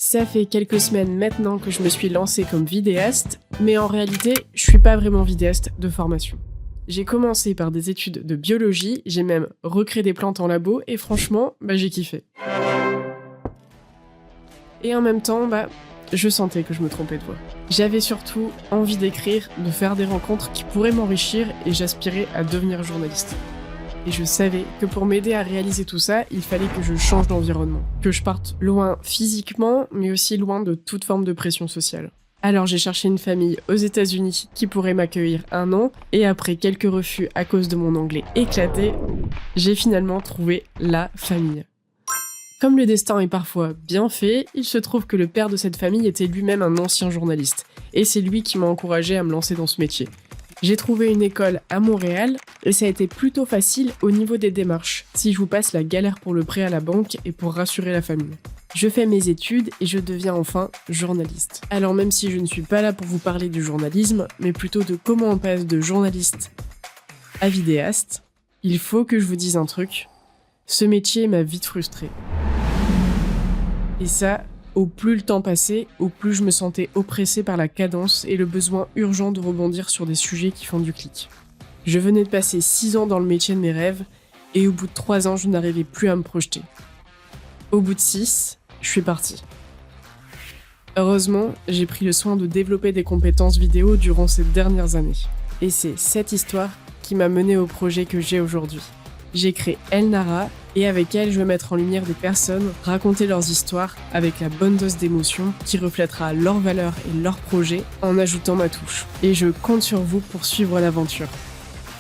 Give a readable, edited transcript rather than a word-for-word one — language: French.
Ça fait quelques semaines maintenant que je me suis lancée comme vidéaste, mais en réalité, je suis pas vraiment vidéaste de formation. J'ai commencé par des études de biologie, j'ai même recréé des plantes en labo et franchement, j'ai kiffé. Et en même temps, je sentais que je me trompais de voie. J'avais surtout envie d'écrire, de faire des rencontres qui pourraient m'enrichir et j'aspirais à devenir journaliste. Et je savais que pour m'aider à réaliser tout ça, il fallait que je change d'environnement, que je parte loin physiquement, mais aussi loin de toute forme de pression sociale. Alors j'ai cherché une famille aux États-Unis qui pourrait m'accueillir 1 an, et après quelques refus à cause de mon anglais éclaté, j'ai finalement trouvé la famille. Comme le destin est parfois bien fait, il se trouve que le père de cette famille était lui-même un ancien journaliste, et c'est lui qui m'a encouragé à me lancer dans ce métier. J'ai trouvé une école à Montréal et ça a été plutôt facile au niveau des démarches, si je vous passe la galère pour le prêt à la banque et pour rassurer la famille. Je fais mes études et je deviens enfin journaliste. Alors même si je ne suis pas là pour vous parler du journalisme, mais plutôt de comment on passe de journaliste à vidéaste, il faut que je vous dise un truc. Ce métier m'a vite frustrée. Et ça, au plus le temps passait, au plus je me sentais oppressée par la cadence et le besoin urgent de rebondir sur des sujets qui font du clic. Je venais de passer 6 ans dans le métier de mes rêves, et au bout de 3 ans, je n'arrivais plus à me projeter. Au bout de 6, je suis partie. Heureusement, j'ai pris le soin de développer des compétences vidéo durant ces dernières années. Et c'est cette histoire qui m'a menée au projet que j'ai aujourd'hui. J'ai créé Elnara, et avec elle, je veux mettre en lumière des personnes, raconter leurs histoires avec la bonne dose d'émotion qui reflètera leurs valeurs et leurs projets en ajoutant ma touche. Et je compte sur vous pour suivre l'aventure.